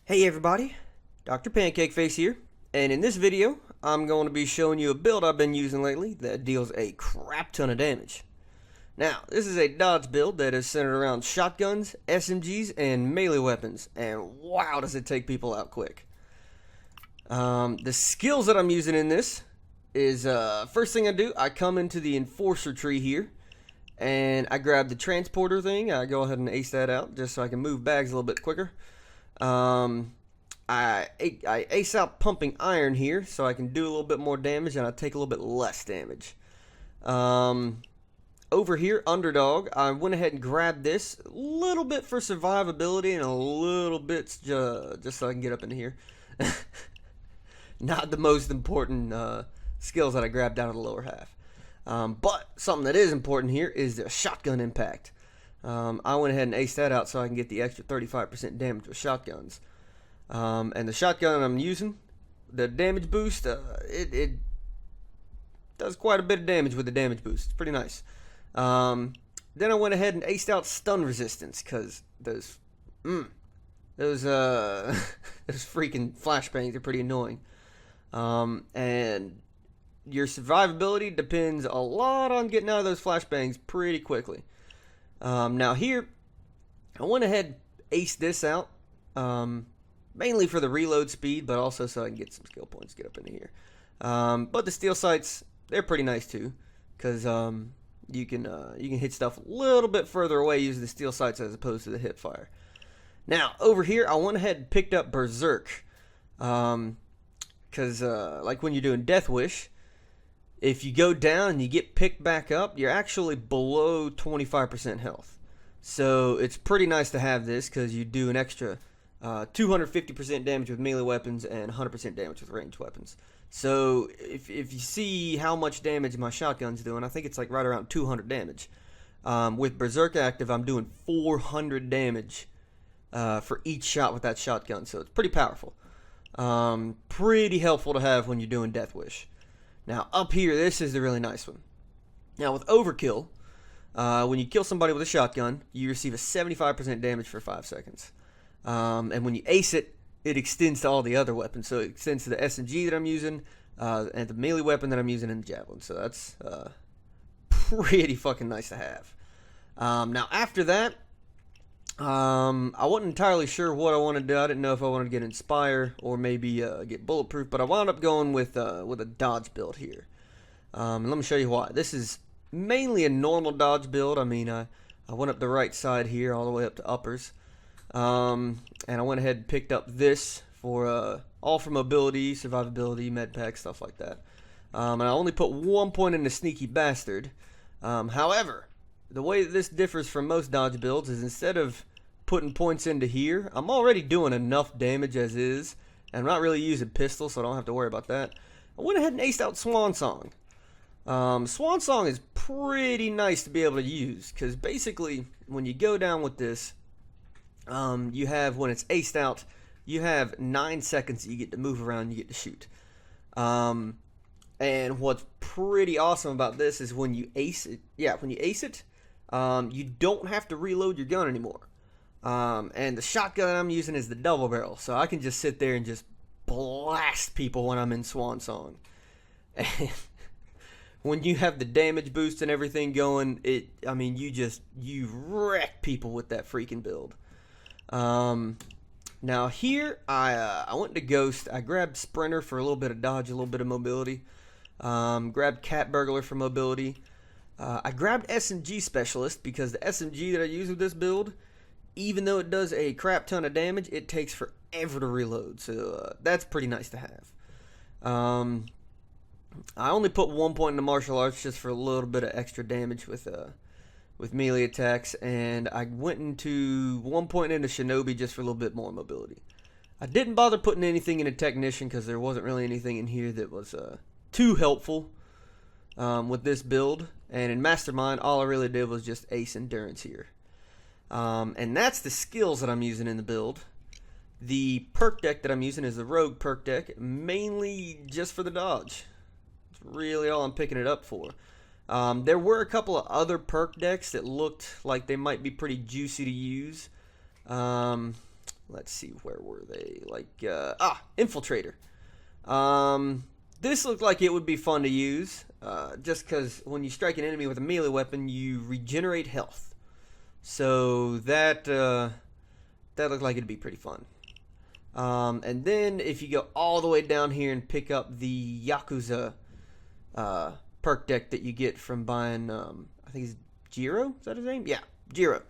Hey everybody, Dr. Pancake Face here, and in this video, I'm going to be showing you a build I've been using lately that deals a crap ton of damage. Now, this is a dodge build that is centered around shotguns, SMGs, and melee weapons, and wow does it take people out quick. The skills that I'm using in this is, first thing I do, I come into the enforcer tree here, and I grab the transporter thing. I go ahead and ace that out just so I can move bags a little bit quicker. I ace out pumping iron here so I can do a little bit more damage and I take a little bit less damage. Over here, underdog, I went ahead and grabbed this a little bit for survivability and a little bit just so I can get up in here. Not the most important skills that I grabbed out of the lower half. But something that is important here is the shotgun impact. I went ahead and aced that out so I can get the extra 35% damage with shotguns. And the shotgun I'm using, the damage boost, it does quite a bit of damage with the damage boost. It's pretty nice. Then I went ahead and aced out stun resistance because those freaking flashbangs are pretty annoying. And your survivability depends a lot on getting out of those flashbangs pretty quickly. Now here, I went ahead and aced this out, mainly for the reload speed, but also so I can get some skill points to get up into here. But the steel sights, they're pretty nice too, because you can hit stuff a little bit further away using the steel sights as opposed to the hip fire. Now over here, I went ahead and picked up Berserk, because like when you're doing Death Wish, if you go down and you get picked back up, you're actually below 25% health. So it's pretty nice to have this because you do an extra 250% damage with melee weapons and 100% damage with ranged weapons. So if you see how much damage my shotgun's doing, I think it's like right around 200 damage. With Berserk active, I'm doing 400 damage for each shot with that shotgun. So it's pretty powerful. Pretty helpful to have when you're doing Death Wish. Now up here, this is the really nice one. Now with Overkill, when you kill somebody with a shotgun, you receive a 75% damage for 5 seconds. And when you ace it, it extends to all the other weapons. So it extends to the SMG that I'm using, and the melee weapon that I'm using in the Javelin. So that's pretty fucking nice to have. Now after that, I wasn't entirely sure what I wanted to do. I didn't know if I wanted to get Inspire or maybe get Bulletproof, but I wound up going with a dodge build here. And let me show you why. This is mainly a normal dodge build. I mean, I went up the right side here all the way up to uppers. And I went ahead and picked up this for all for mobility, survivability, med pack, stuff like that. And I only put 1 point in the Sneaky Bastard. However, the way that this differs from most dodge builds is instead of putting points into here, I'm already doing enough damage as is, and I'm not really using pistol, so I don't have to worry about that. I went ahead and aced out Swan Song. Swan Song is pretty nice to be able to use, because basically, when you go down with this, you have, when it's aced out, you have 9 seconds that you get to move around and you get to shoot. And what's pretty awesome about this is when you ace it, you don't have to reload your gun anymore. And the shotgun I'm using is the double barrel, so I can just sit there and just blast people when I'm in Swan Song. And when you have the damage boost and everything going, you wreck people with that freaking build. Now here, I went to Ghost. I grabbed Sprinter for a little bit of dodge, a little bit of mobility. Grabbed Cat Burglar for mobility. I grabbed SMG Specialist because the SMG that I use with this build, even though it does a crap ton of damage, it takes forever to reload. So that's pretty nice to have. I only put 1 point into martial arts just for a little bit of extra damage with melee attacks, and I went into 1 point into Shinobi just for a little bit more mobility. I didn't bother putting anything into Technician because there wasn't really anything in here that was too helpful with this build. And in Mastermind, all I really did was just ace Endurance here. And that's the skills that I'm using in the build. The perk deck that I'm using is the Rogue perk deck, mainly just for the dodge. It's really all I'm picking it up for. There were a couple of other perk decks that looked like they might be pretty juicy to use. let's see, where were they? Like, Infiltrator. This looked like it would be fun to use, just because when you strike an enemy with a melee weapon, you regenerate health. So that looked like it'd be pretty fun. And then if you go all the way down here and pick up the Yakuza perk deck that you get from buying, I think it's Jiro? Is that his name? Yeah, Jiro.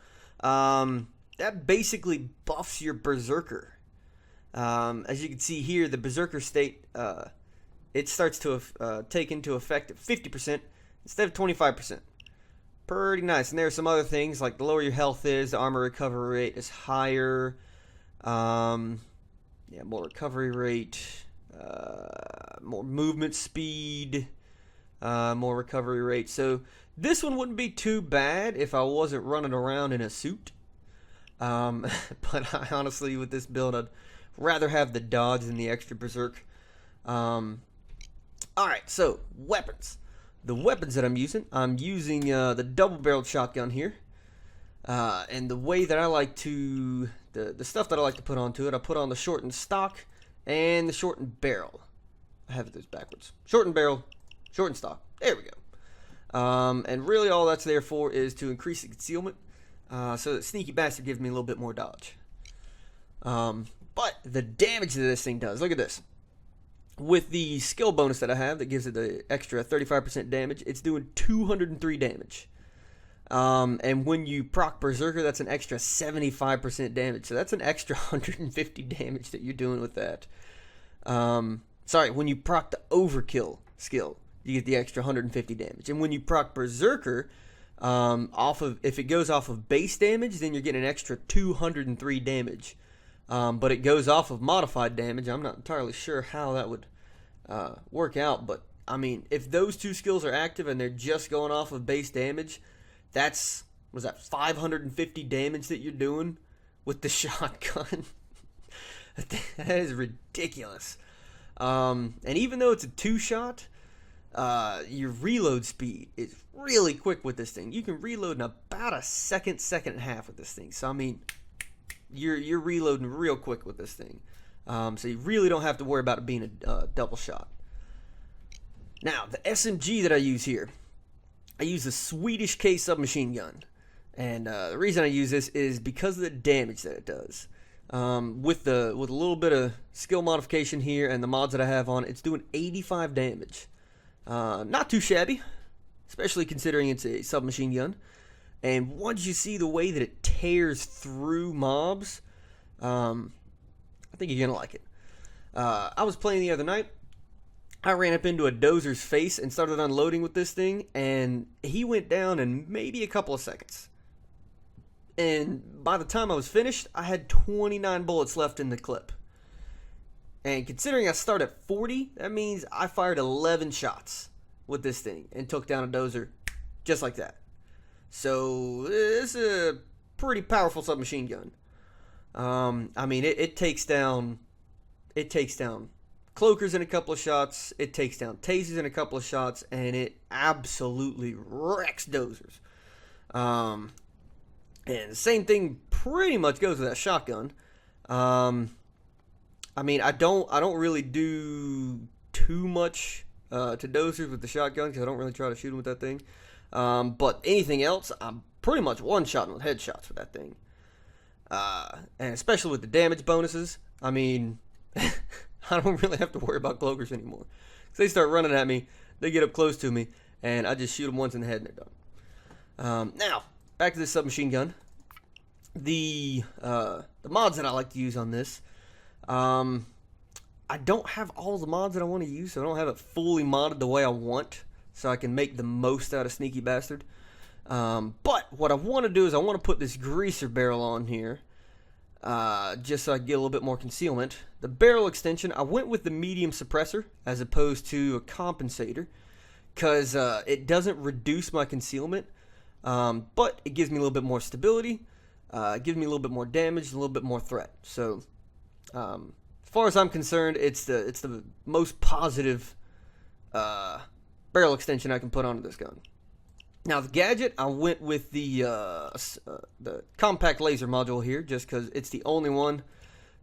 That basically buffs your Berserker. As you can see here, the Berserker state, it starts to take into effect at 50% instead of 25%. Pretty nice. And there are some other things, like the lower your health is, the armor recovery rate is higher. Yeah, more recovery rate, more movement speed, more recovery rate. So this one wouldn't be too bad if I wasn't running around in a suit. But I honestly, with this build, I'd rather have the dodge than the extra berserk. Alright, so weapons. The weapons that I'm using the double-barreled shotgun here. And the way that I like to, the stuff that I like to put onto it, I put on the shortened stock and the shortened barrel. I have this backwards. Shortened barrel, shortened stock. There we go. And really all that's there for is to increase the concealment, so that Sneaky Bastard gives me a little bit more dodge. But the damage that this thing does, look at this. With the skill bonus that I have that gives it the extra 35% damage, it's doing 203 damage. And when you proc Berserker, that's an extra 75% damage. So that's an extra 150 damage that you're doing with that. Sorry, when you proc the Overkill skill, you get the extra 150 damage. And when you proc Berserker, if it goes off of base damage, then you're getting an extra 203 damage. But it goes off of modified damage. I'm not entirely sure how that would work out, but I mean, if those two skills are active and they're just going off of base damage, that's, was that 550 damage that you're doing with the shotgun? That is ridiculous. And even though it's a two-shot, your reload speed is really quick with this thing. You can reload in about a second and a half with this thing. So I mean, you're reloading real quick with this thing. So you really don't have to worry about it being a double shot. Now, the SMG that I use here, I use the Swedish K Submachine Gun. And the reason I use this is because of the damage that it does. With a little bit of skill modification here and the mods that I have on it, it's doing 85 damage. Not too shabby, especially considering it's a submachine gun. And once you see the way that it tears through mobs, I think you're gonna like it. I was playing the other night. I ran up into a dozer's face and started unloading with this thing, and he went down in maybe a couple of seconds. And by the time I was finished, I had 29 bullets left in the clip. And considering I start at 40, that means I fired 11 shots with this thing and took down a dozer just like that. So it's a pretty powerful submachine gun. I mean, it takes down cloakers in a couple of shots. It takes down tasers in a couple of shots, and it absolutely wrecks dozers. And the same thing pretty much goes with that shotgun. I mean, I don't really do too much to dozers with the shotgun because I don't really try to shoot them with that thing. But anything else, I'm pretty much one-shotting with headshots with that thing. And especially with the damage bonuses, I mean, I don't really have to worry about cloakers anymore. So they start running at me, they get up close to me, and I just shoot them once in the head and they're done. Now, back to this submachine gun. The mods that I like to use on this, I don't have all the mods that I want to use, so I don't have it fully modded the way I want, so I can make the most out of Sneaky Bastard. But what I want to do is I want to put this greaser barrel on here, just so I get a little bit more concealment. The barrel extension, I went with the medium suppressor as opposed to a compensator, because it doesn't reduce my concealment, but it gives me a little bit more stability, it gives me a little bit more damage, a little bit more threat. So as far as I'm concerned, it's the most positive barrel extension I can put onto this gun. Now the gadget, I went with the compact laser module here, just because it's the only one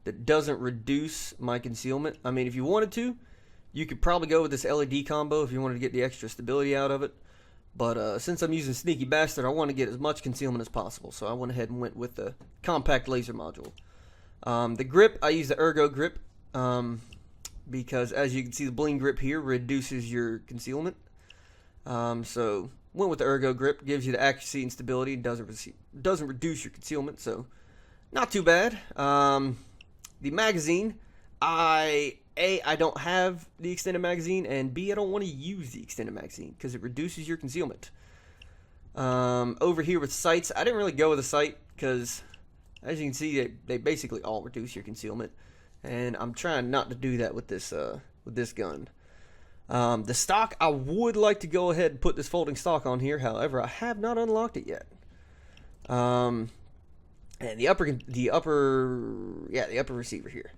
that doesn't reduce my concealment. I mean, if you wanted to, you could probably go with this LED combo if you wanted to get the extra stability out of it. But since I'm using Sneaky Bastard, I want to get as much concealment as possible. So I went ahead and went with the compact laser module. The grip, I use the Ergo grip because as you can see, the bling grip here reduces your concealment. So went with the Ergo grip, gives you the accuracy and stability, and doesn't reduce your concealment, so not too bad. The magazine, I don't have the extended magazine, and B, I don't want to use the extended magazine because it reduces your concealment. Over here with sights, I didn't really go with a sight because, as you can see, they basically all reduce your concealment, and I'm trying not to do that with this gun. The stock, I would like to go ahead and put this folding stock on here. However, I have not unlocked it yet. And the upper receiver here.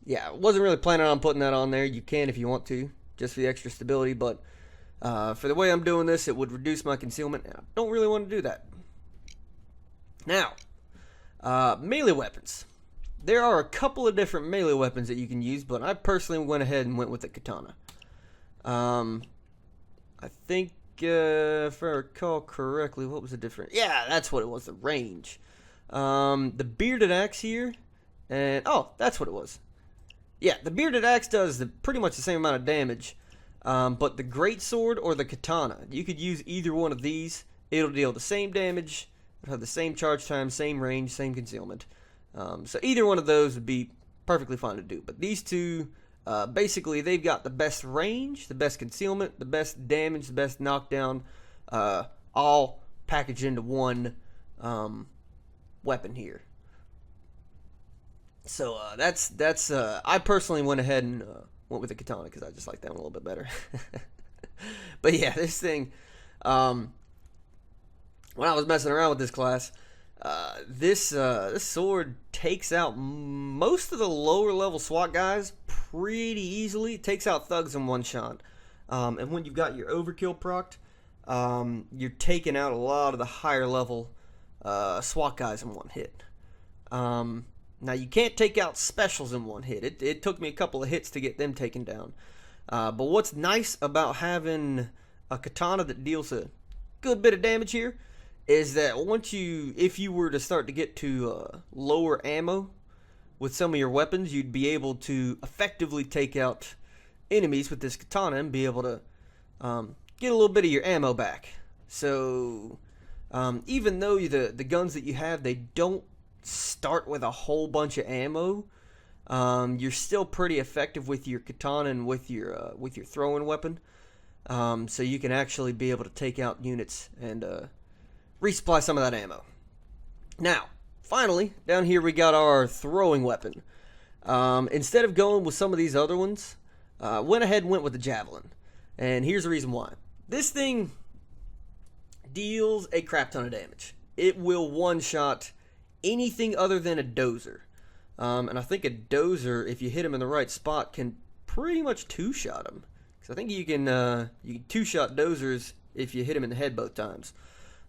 Yeah, wasn't really planning on putting that on there. You can if you want to, just for the extra stability. But for the way I'm doing this, it would reduce my concealment, and I don't really want to do that. Now, melee weapons. There are a couple of different melee weapons that you can use, but I personally went ahead and went with the katana. I think, if I recall correctly, what was the difference? Yeah, that's what it was, the range. The bearded axe here, and, oh, that's what it was. Yeah, the bearded axe does pretty much the same amount of damage, but the greatsword or the katana, you could use either one of these. It'll deal the same damage, it'll have the same charge time, same range, same concealment. So either one of those would be perfectly fine to do. But these two, basically, they've got the best range, the best concealment, the best damage, the best knockdown, all packaged into one weapon here. So that's I personally went ahead and went with the katana because I just like that one a little bit better. But yeah, this thing, when I was messing around with this class, this sword takes out most of the lower level SWAT guys pretty easily. It takes out thugs in one shot. And when you've got your overkill procced, you're taking out a lot of the higher level SWAT guys in one hit. Now you can't take out specials in one hit. It took me a couple of hits to get them taken down. But what's nice about having a katana that deals a good bit of damage here is that if you were to start to get to lower ammo with some of your weapons, you'd be able to effectively take out enemies with this katana and be able to get a little bit of your ammo back. So even though the guns that you have, they don't start with a whole bunch of ammo, you're still pretty effective with your katana and with your throwing weapon. So you can actually be able to take out units and resupply some of that ammo. Now, finally, down here we got our throwing weapon. Instead of going with some of these other ones, went ahead and went with the Javelin. And here's the reason why. This thing deals a crap ton of damage. It will one-shot anything other than a dozer. And I think a dozer, if you hit him in the right spot, can pretty much two-shot him. Because I think you can two-shot dozers if you hit him in the head both times.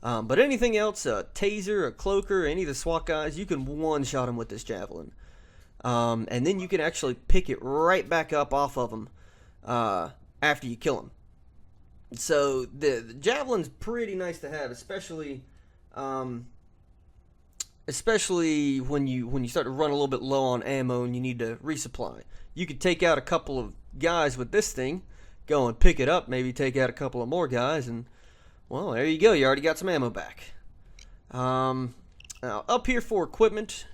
But anything else, a taser, a cloaker, any of the SWAT guys, you can one-shot them with this Javelin. And then you can actually pick it right back up off of them after you kill them. So the Javelin's pretty nice to have, especially when you start to run a little bit low on ammo and you need to resupply. You could take out a couple of guys with this thing, go and pick it up, maybe take out a couple of more guys, and well, there you go. You already got some ammo back. Now, up here for equipment,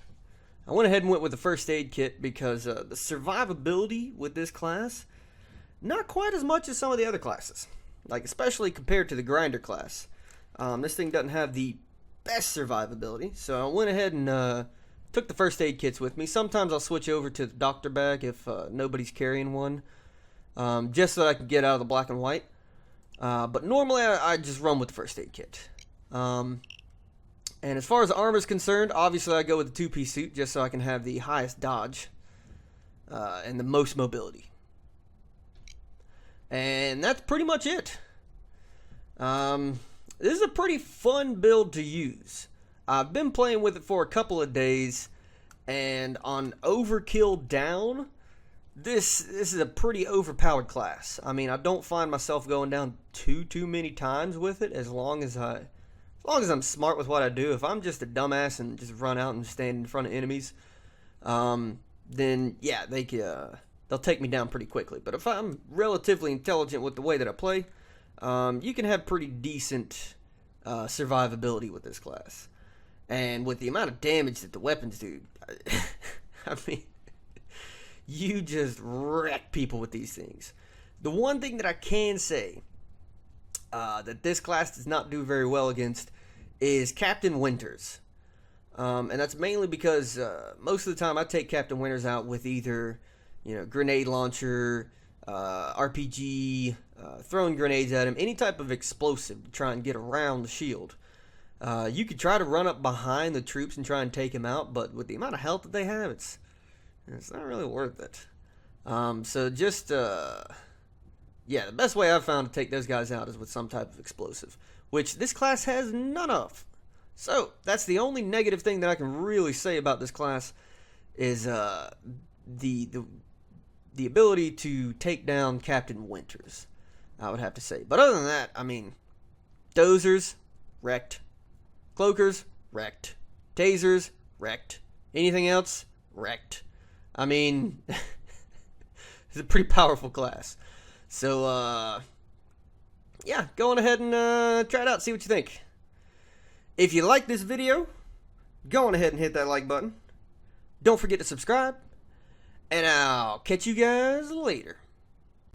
I went ahead and went with the first aid kit because the survivability with this class, not quite as much as some of the other classes. Like, especially compared to the grinder class. This thing doesn't have the best survivability, so I went ahead and took the first aid kits with me. Sometimes I'll switch over to the doctor bag if nobody's carrying one, just so that I can get out of the black and white. But normally I just run with the first aid kit. And as far as the armor is concerned, obviously I go with the two-piece suit just so I can have the highest dodge and the most mobility. And that's pretty much it. This is a pretty fun build to use. I've been playing with it for a couple of days, And on overkill down, this is a pretty overpowered class. I mean, I don't find myself going down too many times with it as long as I'm smart with what I do. If I'm just a dumbass and just run out and stand in front of enemies, then yeah, they'll take me down pretty quickly. But if I'm relatively intelligent with the way that I play, you can have pretty decent survivability with this class. And with the amount of damage that the weapons do, I mean, you just wreck people with these things. The one thing that I can say that this class does not do very well against is Captain Winters. And that's mainly because most of the time I take Captain Winters out with either, grenade launcher, RPG, throwing grenades at him, any type of explosive to try and get around the shield. You could try to run up behind the troops and try and take him out, but with the amount of health that they have, it's not really worth it. So just, the best way I've found to take those guys out is with some type of explosive, which this class has none of. So that's the only negative thing that I can really say about this class is the ability to take down Captain Winters, I would have to say. But other than that, I mean, dozers, wrecked. Cloakers, wrecked. Tasers, wrecked. Anything else, wrecked. I mean, it's a pretty powerful class. So, go on ahead and try it out, see what you think. If you like this video, go on ahead and hit that like button. Don't forget to subscribe. And I'll catch you guys later.